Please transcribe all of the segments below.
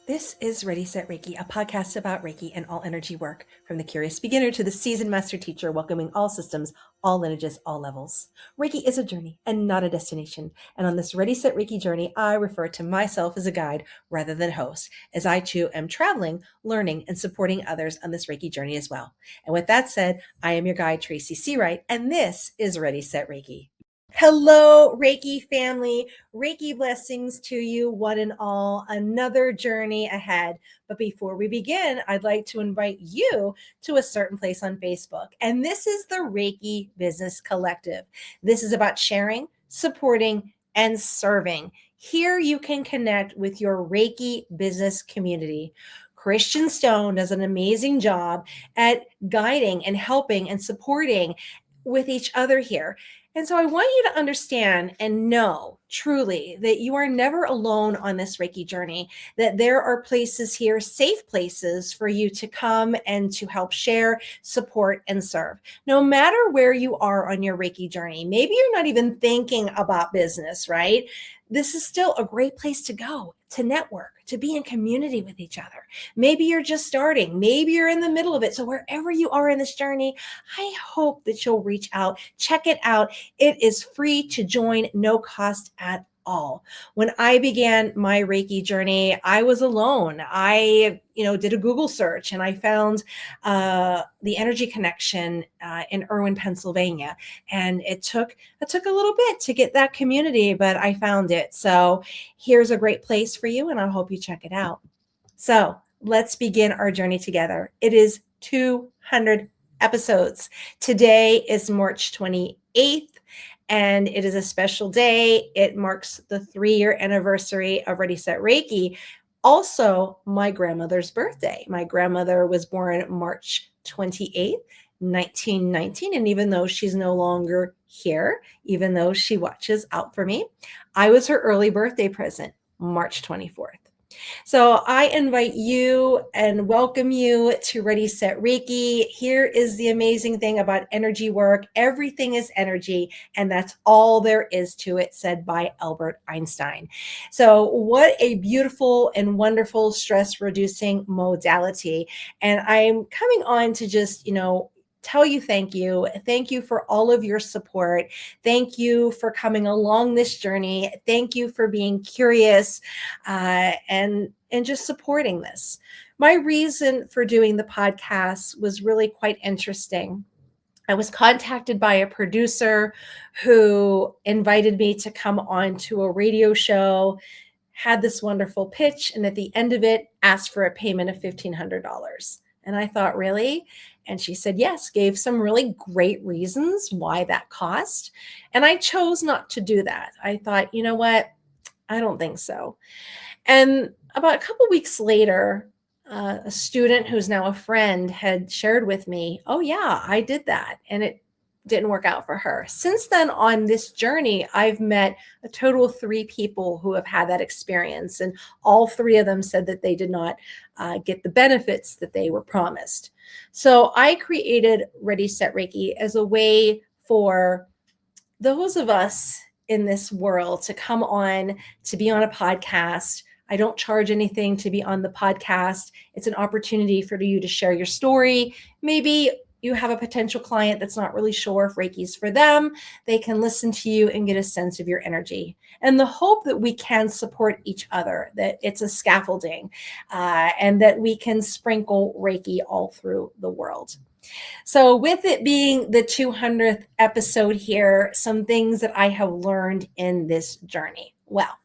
This is Ready, Set, Reiki, a podcast about Reiki and all energy work, from the curious beginner to the seasoned master teacher, welcoming all systems, all lineages, all levels. Reiki is a journey and not a destination. And on this Ready, Set, Reiki journey, I refer to myself as a guide rather than host, as I too am traveling, learning, and supporting others on this Reiki journey as well. And with that said, I am your guide, Tracy Searight, and this is Ready, Set, Reiki. Hello, Reiki family. Reiki blessings to you, one and all. Another journey ahead. But before we begin, I'd like to invite you to a certain place on Facebook. And this is the Reiki Business Collective. This is about sharing, supporting, and serving. Here you can connect with your Reiki business community. Christian Stone does an amazing job at guiding and helping and supporting with each other here. And so I want you to understand and know truly that you are never alone on this Reiki journey, that there are places here, safe places for you to come and to help share, support, and serve. No matter where you are on your Reiki journey, maybe you're not even thinking about business, right? This is still a great place to go, to network, to be in community with each other. Maybe you're just starting. Maybe you're in the middle of it. So wherever you are in this journey, I hope that you'll reach out, check it out. It is free to join, no cost at all. When I began my Reiki journey, I was alone. I, did a Google search and I found the energy connection in Irwin, Pennsylvania. And it took a little bit to get that community, but I found it. So here's a great place for you, and I hope you check it out. So let's begin our journey together. It is 200 episodes. Today is March 28th. And it is a special day. It marks the 3-year anniversary of Ready, Set, Reiki. Also, my grandmother's birthday. My grandmother was born March 28th, 1919. And even though she's no longer here, even though she watches out for me, I was her early birthday present, March 24th. So I invite you and welcome you to Ready, Set, Reiki. Here is the amazing thing about energy work. Everything is energy, and that's all there is to it, said by Albert Einstein. So what a beautiful and wonderful stress-reducing modality. And I'm coming on to just, tell you thank you. Thank you for all of your support. Thank you for coming along this journey. Thank you for being curious and just supporting this. My reason for doing the podcast was really quite interesting. I was contacted by a producer who invited me to come on to a radio show, had this wonderful pitch, and at the end of it, asked for a payment of $1,500. And I thought, really? And she said, yes, gave some really great reasons why that cost. And I chose not to do that. I thought, you know what? I don't think so. And about a couple weeks later, a student who's now a friend had shared with me, oh yeah, I did that. And it didn't work out for her. Since then, on this journey, I've met a total of 3 people who have had that experience. And all 3 of them said that they did not get the benefits that they were promised. So I created Ready, Set, Reiki as a way for those of us in this world to come on, to be on a podcast. I don't charge anything to be on the podcast. It's an opportunity for you to share your story. Maybe you have a potential client that's not really sure if Reiki's for them. They can listen to you and get a sense of your energy. And the hope that we can support each other, that it's a scaffolding, and that we can sprinkle Reiki all through the world. So with it being the 200th episode here, some things that I have learned in this journey. Well,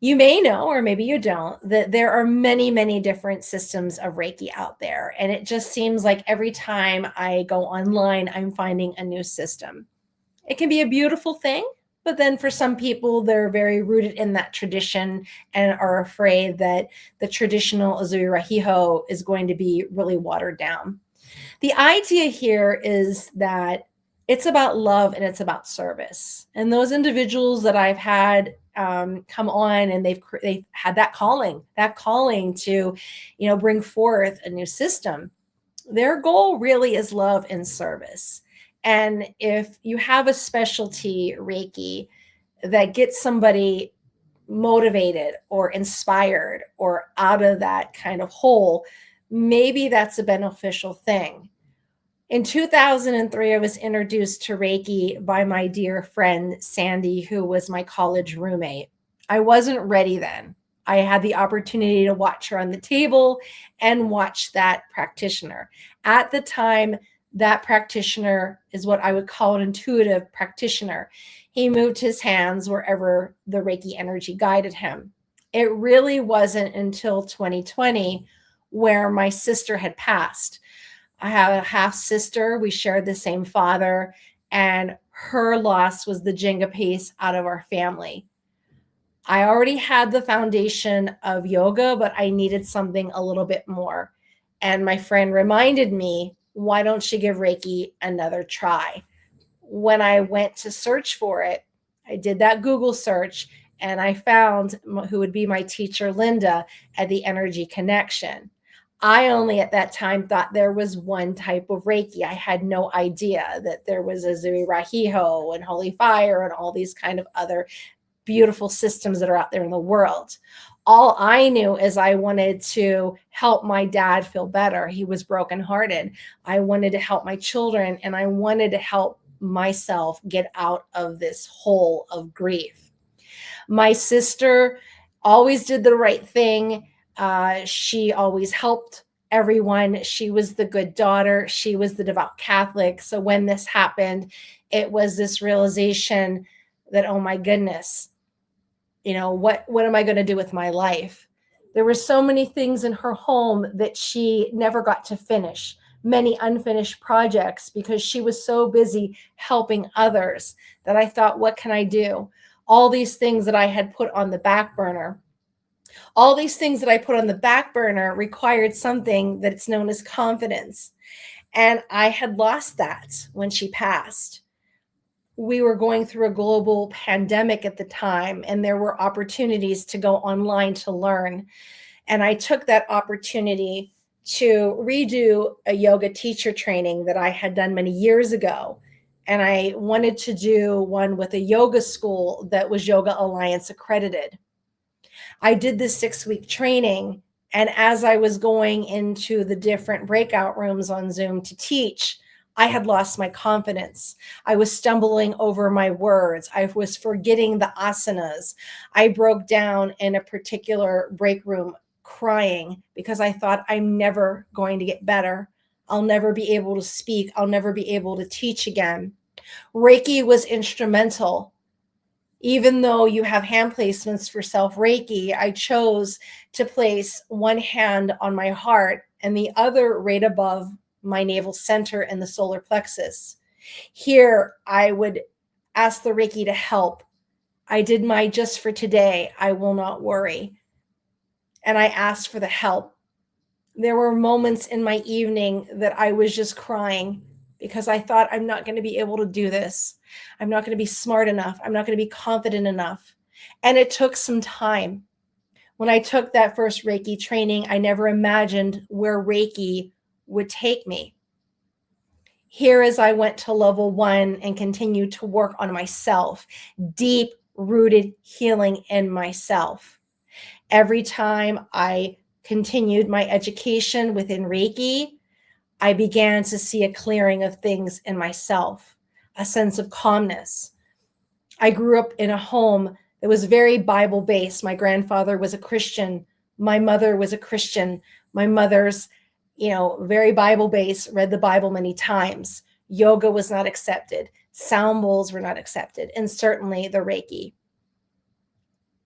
you may know, or maybe you don't, that there are many, many different systems of Reiki out there. And it just seems like every time I go online, I'm finding a new system. It can be a beautiful thing, but then for some people, they're very rooted in that tradition and are afraid that the traditional Uzui Rahiho is going to be really watered down. The idea here is that it's about love and it's about service. And those individuals that I've had come on and they've had that calling to, bring forth a new system. Their goal really is love and service. And if you have a specialty Reiki that gets somebody motivated or inspired or out of that kind of hole, maybe that's a beneficial thing. In 2003, I was introduced to Reiki by my dear friend Sandy, who was my college roommate. I wasn't ready then. I had the opportunity to watch her on the table and watch that practitioner. At the time, that practitioner is what I would call an intuitive practitioner. He moved his hands wherever the Reiki energy guided him. It really wasn't until 2020 where my sister had passed. I have a half sister. We shared the same father, and her loss was the Jenga piece out of our family. I already had the foundation of yoga, but I needed something a little bit more. And my friend reminded me, why don't you give Reiki another try? When I went to search for it, I did that Google search and I found who would be my teacher, Linda, at the Energy Connection. I only at that time thought there was one type of Reiki. I had no idea that there was a Zui Rahiho and Holy Fire and all these kind of other beautiful systems that are out there in the world. All I knew is I wanted to help my dad feel better. He was brokenhearted. I wanted to help my children, and I wanted to help myself get out of this hole of grief. My sister always did the right thing. She always helped everyone. She was the good daughter. She was the devout Catholic. So when this happened, it was this realization that, oh my goodness, what am I going to do with my life? There were so many things in her home that she never got to finish, many unfinished projects, because she was so busy helping others that I thought, what can I do? All these things that I had put on the back burner. All these things that I put on the back burner required something that's known as confidence. And I had lost that when she passed. We were going through a global pandemic at the time, and there were opportunities to go online to learn. And I took that opportunity to redo a yoga teacher training that I had done many years ago. And I wanted to do one with a yoga school that was Yoga Alliance accredited. I did this 6-week training. And as I was going into the different breakout rooms on Zoom to teach, I had lost my confidence. I was stumbling over my words. I was forgetting the asanas. I broke down in a particular break room crying because I thought, I'm never going to get better. I'll never be able to speak. I'll never be able to teach again. Reiki was instrumental. Even though you have hand placements for self Reiki, I chose to place one hand on my heart and the other right above my navel center in the solar plexus. Here, I would ask the Reiki to help. I did my just for today, I will not worry. And I asked for the help. There were moments in my evening that I was just crying because I thought, I'm not going to be able to do this. I'm not going to be smart enough. I'm not going to be confident enough. And it took some time. When I took that first Reiki training, I never imagined where Reiki would take me. Here, as I went to level 1 and continued to work on myself, deep rooted healing in myself. Every time I continued my education within Reiki, I began to see a clearing of things in myself, a sense of calmness. I grew up in a home that was very Bible-based. My grandfather was a Christian. My mother was a Christian. My mother's, very Bible-based, read the Bible many times. Yoga was not accepted. Sound bowls were not accepted, and certainly the Reiki.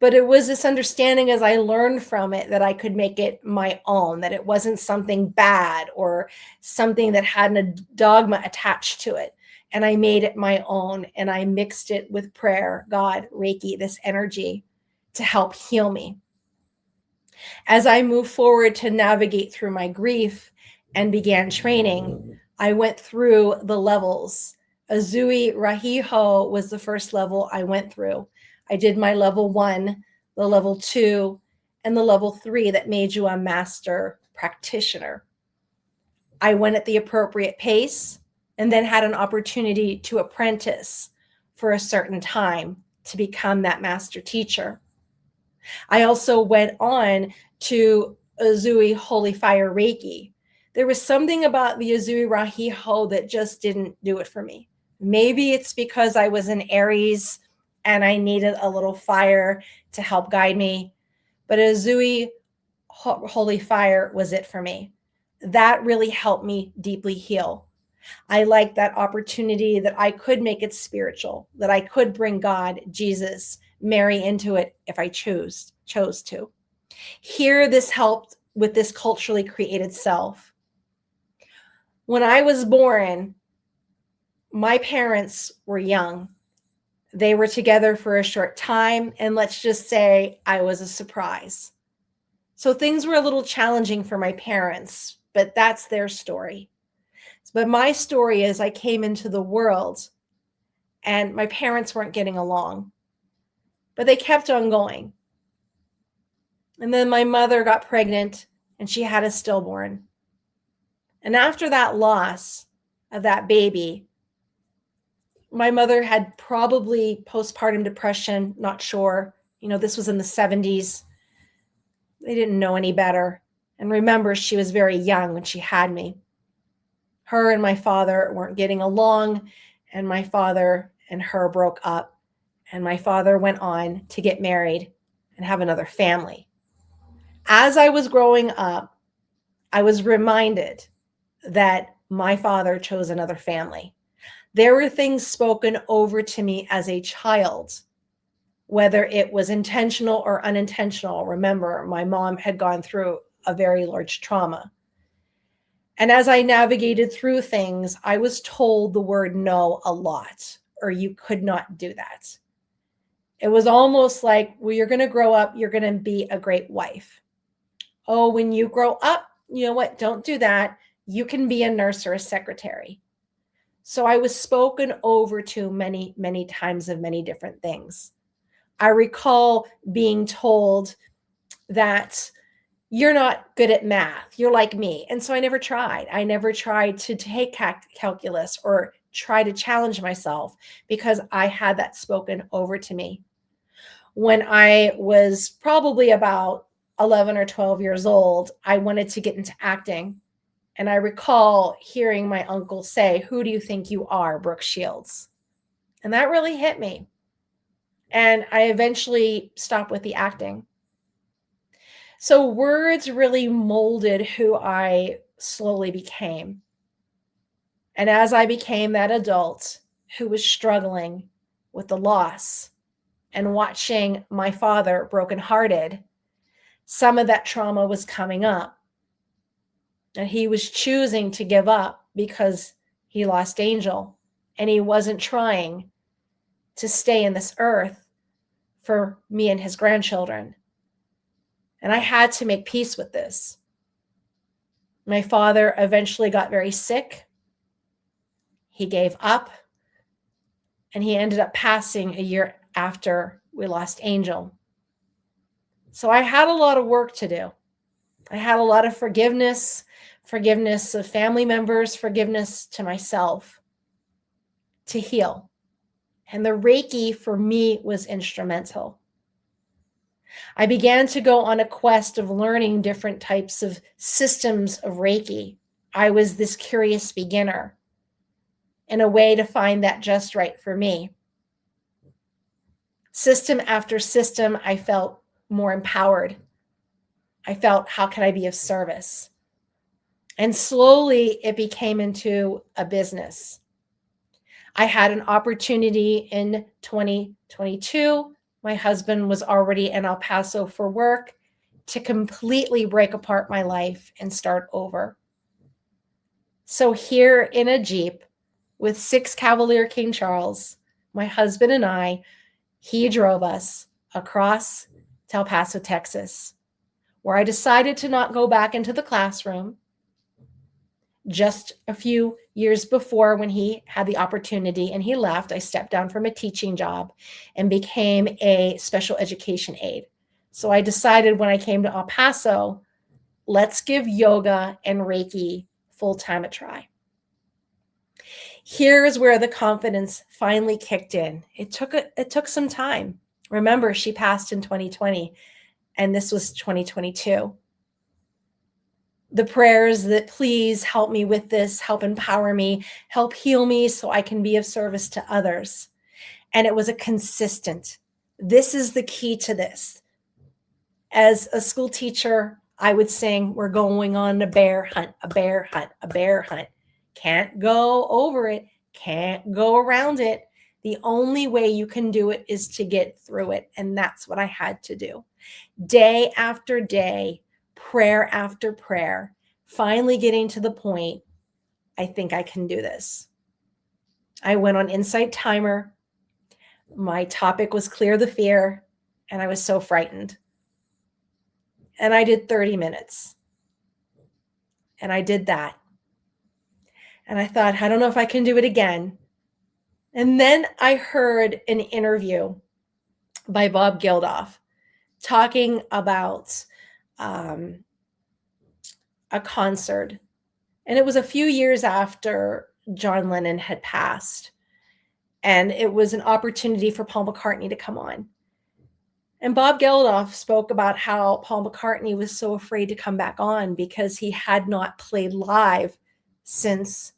But it was this understanding as I learned from it that I could make it my own, that it wasn't something bad or something that had a dogma attached to it. And I made it my own, and I mixed it with prayer, God, Reiki, this energy to help heal me. As I moved forward to navigate through my grief and began training, I went through the levels. A Zui Rahiho was the first level I went through. I did my level 1, the level 2, and the level 3 that made you a master practitioner. I went at the appropriate pace and then had an opportunity to apprentice for a certain time to become that master teacher. I also went on to Uzui Holy Fire Reiki. There was something about the Uzui Rahiho that just didn't do it for me. Maybe it's because I was in Aries and I needed a little fire to help guide me. But Uzui Holy Fire was it for me. That really helped me deeply heal. I like that opportunity that I could make it spiritual, that I could bring God, Jesus, Mary into it if I chose to. Here, this helped with this culturally created self. When I was born, my parents were young. They were together for a short time, and let's just say I was a surprise. So things were a little challenging for my parents, but that's their story. But my story is I came into the world and my parents weren't getting along, but they kept on going. And then my mother got pregnant and she had a stillborn. And after that loss of that baby, my mother had probably postpartum depression, not sure. This was in the 70s. They didn't know any better. And remember, she was very young when she had me. Her and my father weren't getting along, and my father and her broke up, and my father went on to get married and have another family. As I was growing up, I was reminded that my father chose another family. There were things spoken over to me as a child, whether it was intentional or unintentional. Remember, my mom had gone through a very large trauma. And as I navigated through things, I was told the word no a lot, or you could not do that. It was almost like, well, you're going to grow up, you're going to be a great wife. Oh, when you grow up, you know what? Don't do that. You can be a nurse or a secretary. So I was spoken over to many, many times of many different things. I recall being told that you're not good at math. You're like me. And so I never tried. I never tried to take calculus or try to challenge myself because I had that spoken over to me. When I was probably about 11 or 12 years old, I wanted to get into acting. And I recall hearing my uncle say, "Who do you think you are, Brooke Shields?" And that really hit me. And I eventually stopped with the acting. So words really molded who I slowly became. And as I became that adult who was struggling with the loss and watching my father brokenhearted, some of that trauma was coming up. And he was choosing to give up because he lost Angel, and he wasn't trying to stay in this earth for me and his grandchildren. And I had to make peace with this. My father eventually got very sick. He gave up, and he ended up passing a year after we lost Angel. So I had a lot of work to do. I had a lot of forgiveness of family members, forgiveness to myself to heal. And the Reiki for me was instrumental. I began to go on a quest of learning different types of systems of Reiki. I was this curious beginner in a way to find that just right for me. System after system, I felt more empowered. I felt, how can I be of service? And slowly it became into a business. I had an opportunity in 2022. My husband was already in El Paso for work, to completely break apart my life and start over. So here in a Jeep with 6 Cavalier King Charles, my husband and I, he drove us across to El Paso, Texas, where I decided to not go back into the classroom. Just a few years before, when he had the opportunity and he left, I stepped down from a teaching job and became a special education aide. So I decided when I came to El Paso, let's give yoga and Reiki full-time a try. Here's where the confidence finally kicked in. It took some time. Remember, she passed in 2020, and this was 2022. The prayers that please help me with this, help empower me, help heal me so I can be of service to others. And it was a consistent. This is the key to this. As a school teacher, I would sing, we're going on a bear hunt, a bear hunt, a bear hunt. Can't go over it, can't go around it. The only way you can do it is to get through it. And that's what I had to do. Day after day, prayer after prayer, finally getting to the point, I think I can do this. I went on Insight Timer. My topic was clear the fear, and I was so frightened. And I did 30 minutes. And I did that. And I thought, I don't know if I can do it again. And then I heard an interview by Bob Geldof talking about a concert. And it was a few years after John Lennon had passed. And it was an opportunity for Paul McCartney to come on. And Bob Geldof spoke about how Paul McCartney was so afraid to come back on because he had not played live since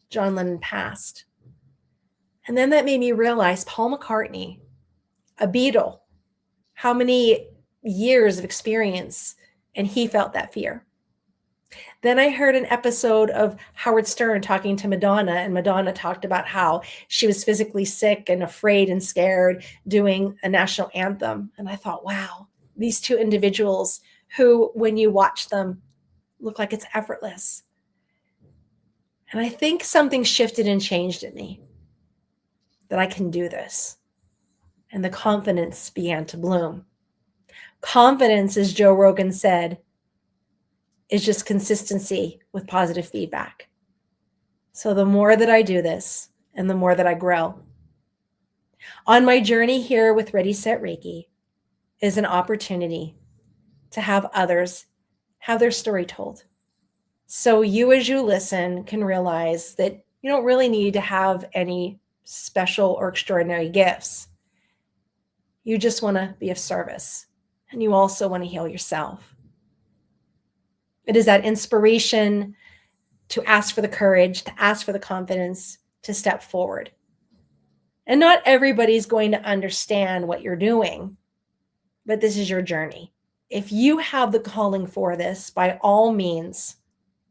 John Lennon passed. And then that made me realize Paul McCartney, a Beatle, how many years of experience, and he felt that fear. Then I heard an episode of Howard Stern talking to Madonna, and Madonna talked about how she was physically sick and afraid and scared doing a national anthem. And I thought, wow, these two individuals who, when you watch them, look like it's effortless. And I think something shifted and changed in me, that I can do this. And the confidence began to bloom. Confidence, as Joe Rogan said, is just consistency with positive feedback. So the more that I do this and the more that I grow. On my journey here with Ready, Set, Reiki is an opportunity to have others have their story told. So you, as you listen, can realize that you don't really need to have any special or extraordinary gifts. You just want to be of service, and you also want to heal yourself. It is that inspiration to ask for the courage, to ask for the confidence, to step forward. And not everybody's going to understand what you're doing, but this is your journey. If you have the calling for this, by all means,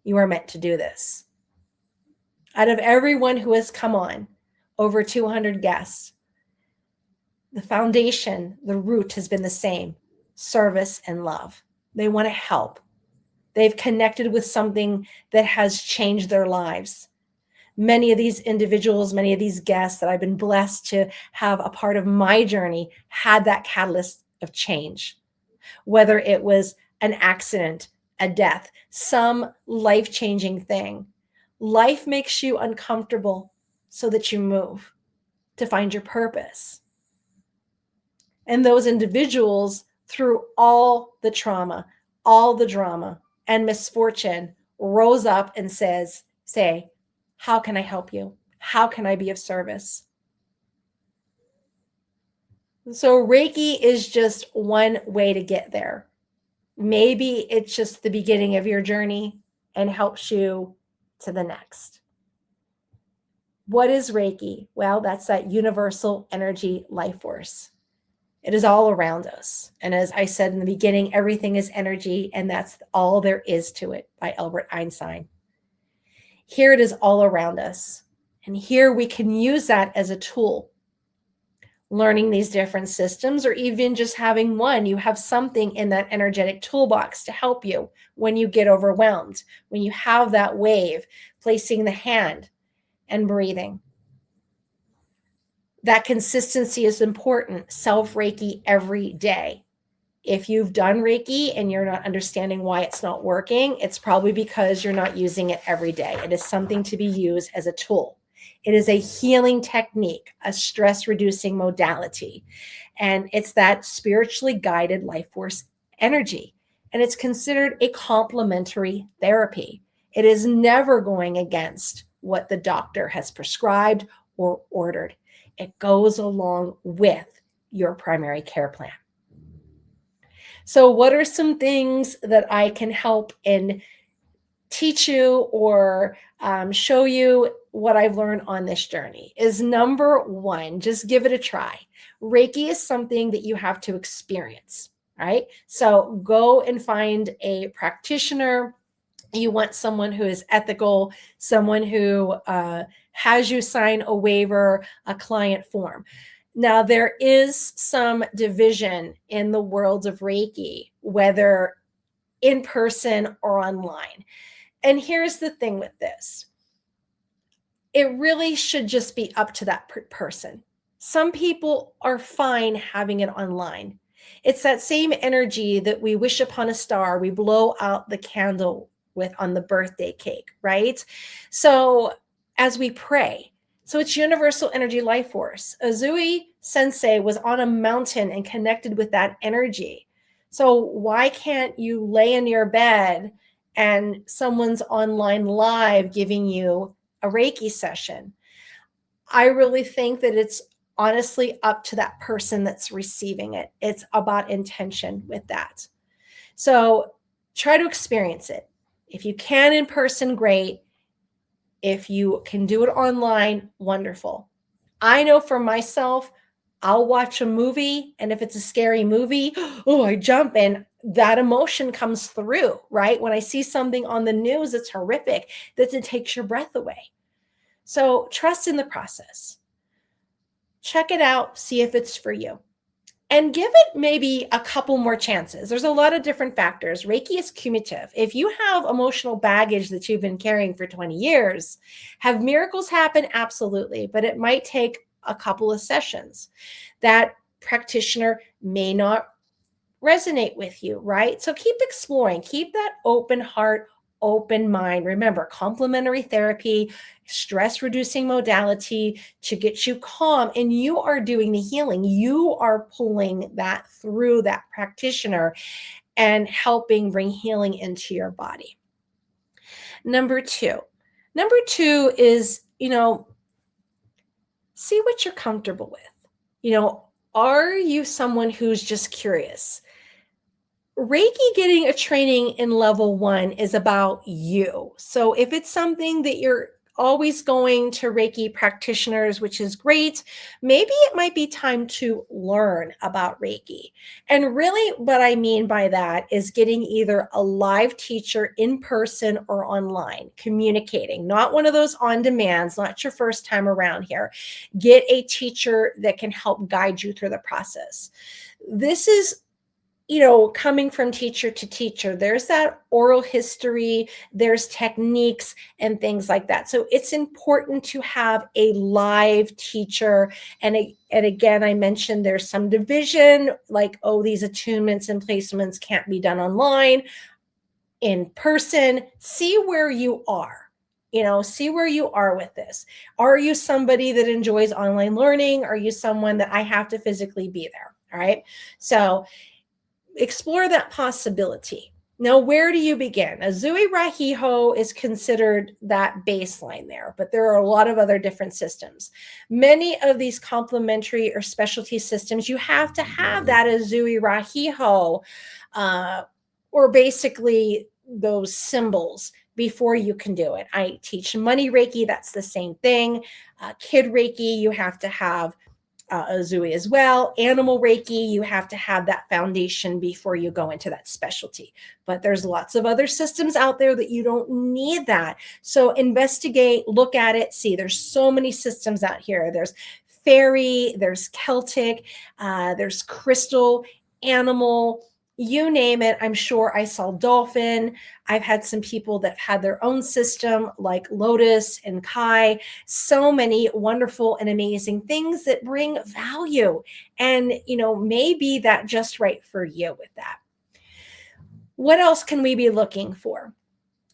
you are meant to do this. Out of everyone who has come on, over 200 guests, the foundation, the root has been the same: service and love. They want to help. They've connected with something that has changed their lives. Many of these individuals, many of these guests that I've been blessed to have a part of my journey had that catalyst of change. Whether it was an accident, a death, some life-changing thing. Life makes you uncomfortable so that you move to find your purpose. And those individuals, through all the trauma, all the drama, and misfortune, rose up and say, how can I help you? How can I be of service? So Reiki is just one way to get there. Maybe it's just the beginning of your journey and helps you to the next. What is Reiki? Well, that's that universal energy life force. It is all around us. And as I said in the beginning, everything is energy, and that's all there is to it, by Albert Einstein. Here it is all around us. And here we can use that as a tool. Learning these different systems, or even just having one, you have something in that energetic toolbox to help you when you get overwhelmed, when you have that wave, placing the hand and breathing. That consistency is important. Self-Reiki every day. If you've done Reiki and you're not understanding why it's not working, it's probably because you're not using it every day. It is something to be used as a tool. It is a healing technique, a stress-reducing modality. And it's that spiritually guided life force energy. And it's considered a complementary therapy. It is never going against what the doctor has prescribed or ordered. It goes along with your primary care plan. So what are some things that I can help and teach you or show you what I've learned on this journey? Is number one, just give it a try. Reiki is something that you have to experience, right? So go and find a practitioner. You want someone who is ethical, someone who has you sign a waiver, a client form. Now, there is some division in the world of Reiki, whether in person or online. And here's the thing with this. It really should just be up to that person. Some people are fine having it online. It's that same energy that we wish upon a star, we blow out the candle with on the birthday cake, right? So as we pray, so it's universal energy life force. Azui Sensei was on a mountain and connected with that energy. So why can't you lay in your bed and someone's online live giving you a Reiki session? I really think that it's honestly up to that person that's receiving it. It's about intention with that. So try to experience it. If you can in person, great. If you can do it online, wonderful. I know for myself, I'll watch a movie, and if it's a scary movie, oh, I jump, and that emotion comes through, right? When I see something on the news that's horrific, that it takes your breath away. So trust in the process. Check it out, see if it's for you. And give it maybe a couple more chances. There's a lot of different factors. Reiki is cumulative. If you have emotional baggage that you've been carrying for 20 years, have miracles happen? Absolutely. But it might take a couple of sessions. That practitioner may not resonate with you, right? So keep exploring, keep that open heart, open mind. Remember, complementary therapy, stress reducing modality to get you calm, and you are doing the healing. You are pulling that through that practitioner and helping bring healing into your body. Number two is, see what you're comfortable with. Are you someone who's just curious? Reiki getting a training in level 1 is about you. So if it's something that you're always going to Reiki practitioners, which is great, maybe it might be time to learn about Reiki. And really what I mean by that is getting either a live teacher in person or online, communicating, not one of those on demands, not your first time around here. Get a teacher that can help guide you through the process. This is coming from teacher to teacher, there's that oral history, there's techniques and things like that. So it's important to have a live teacher. And again, I mentioned there's some division, like, oh, these attunements and placements can't be done online. In person, see where you are. See where you are with this. Are you somebody that enjoys online learning? Are you someone that I have to physically be there? All right. So explore that possibility. Now, where do you begin? Azui Rahiho is considered that baseline there, but there are a lot of other different systems. Many of these complementary or specialty systems, you have to have that Azui Rahiho, or basically those symbols before you can do it. I teach money Reiki, that's the same thing. Kid Reiki, you have to have Azui as well. Animal Reiki, you have to have that foundation before you go into that specialty. But there's lots of other systems out there that you don't need that. So investigate, look at it, see. There's so many systems out here. There's fairy, there's Celtic, there's crystal, animal, you name it. I'm sure I saw dolphin. I've had some people that had their own system like Lotus and Kai. So many wonderful and amazing things that bring value. And, maybe that just right for you with that. What else can we be looking for?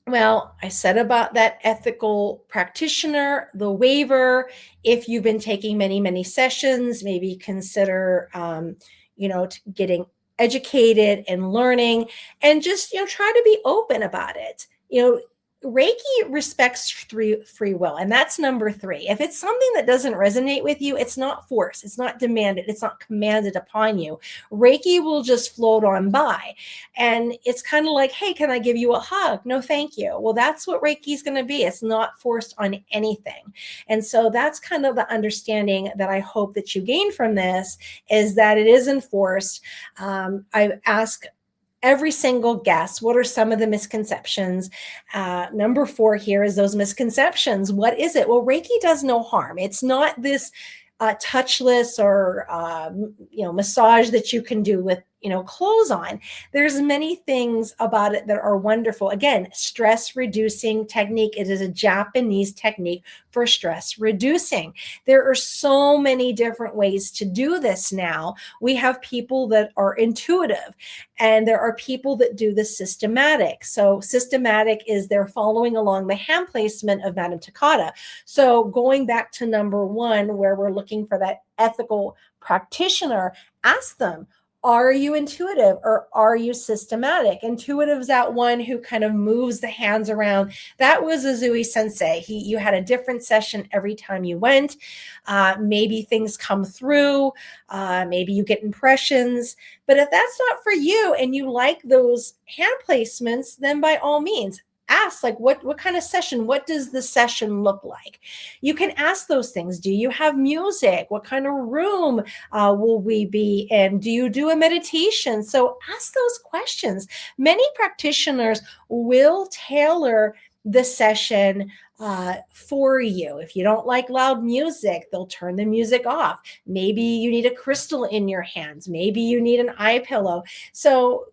Well, I said about that ethical practitioner, the waiver. If you've been taking many, many sessions, maybe consider, getting educated and learning, and just try to be open about it. Reiki respects free will, and that's number 3. If it's something that doesn't resonate with you, it's not forced, it's not demanded, it's not commanded upon you. Reiki will just float on by. And it's kind of like, hey, can I give you a hug? No, thank you. Well, that's what Reiki is going to be. It's not forced on anything. And so that's kind of the understanding that I hope that you gain from this, is that it isn't forced. I ask every single guest, what are some of the misconceptions? Number 4 here is those misconceptions. What is it? Well, Reiki does no harm. It's not this touchless or massage that you can do with clothes on. There's many things about it that are wonderful. Again, stress reducing technique. It is a Japanese technique for stress reducing. There are so many different ways to do this now. We have people that are intuitive, and there are people that do the systematic. So systematic is they're following along the hand placement of Madame Takata. So going back to number 1, where we're looking for that ethical practitioner, ask them, are you intuitive or are you systematic? Intuitive's that one who kind of moves the hands around. That was Azui Sensei. You had a different session every time you went. Maybe things come through. Maybe you get impressions. But if that's not for you and you like those hand placements, then by all means, ask, like, what kind of session? What does the session look like? You can ask those things. Do you have music? What kind of room will we be in? Do you do a meditation? So ask those questions. Many practitioners will tailor the session for you. If you don't like loud music, they'll turn the music off. Maybe you need a crystal in your hands. Maybe you need an eye pillow. So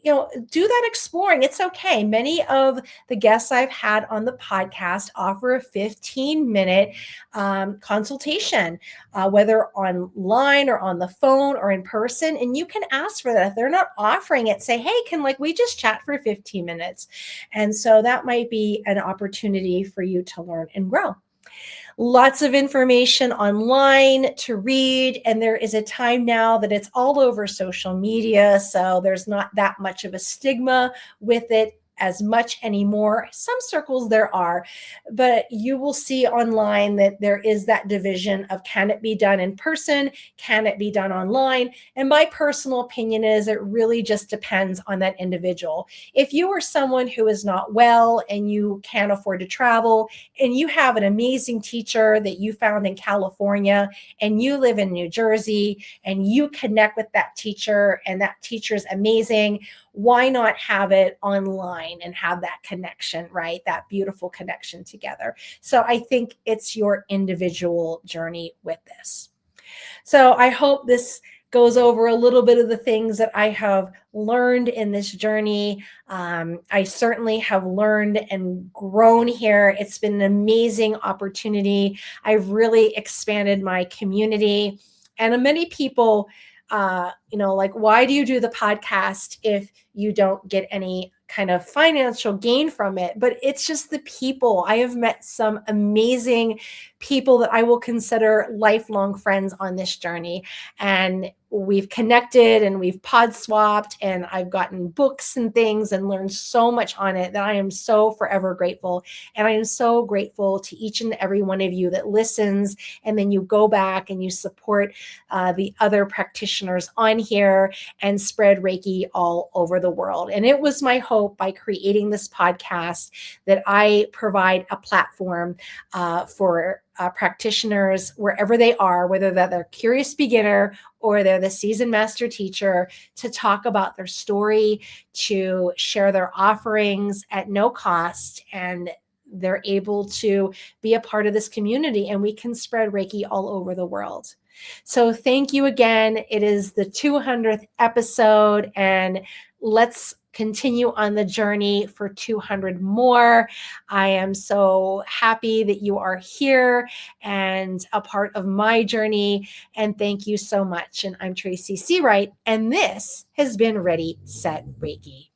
do that exploring. It's okay. Many of the guests I've had on the podcast offer a 15-minute consultation, whether online or on the phone or in person. And you can ask for that. If they're not offering it, say, hey, can we just chat for 15 minutes? And so that might be an opportunity for you to learn and grow. Lots of information online to read, and there is a time now that it's all over social media, so there's not that much of a stigma with it as much anymore. Some circles there are, but you will see online that there is that division of, can it be done in person? Can it be done online? And my personal opinion is it really just depends on that individual. If you are someone who is not well and you can't afford to travel, and you have an amazing teacher that you found in California and you live in New Jersey and you connect with that teacher and that teacher's amazing, why not have it online and have that connection, right? That beautiful connection together. So I think it's your individual journey with this. So I hope this goes over a little bit of the things that I have learned in this journey. I certainly have learned and grown here. It's been an amazing opportunity. I've really expanded my community. And many people, why do you do the podcast if you don't get any kind of financial gain from it? But it's just the people. I have met some amazing people that I will consider lifelong friends on this journey. And we've connected and we've pod swapped, and I've gotten books and things and learned so much on it that I am so forever grateful. And I am so grateful to each and every one of you that listens, and then you go back and you support the other practitioners on here and spread Reiki all over the world. And it was my hope by creating this podcast that I provide a platform for practitioners wherever they are, whether they're curious beginner or they're the seasoned master teacher, to talk about their story, to share their offerings at no cost, and they're able to be a part of this community, and we can spread Reiki all over the world. So thank you again. It is the 200th episode, and let's continue on the journey for 200 more. I am so happy that you are here and a part of my journey. And thank you so much. And I'm Tracy Searight, and this has been Ready, Set, Reiki.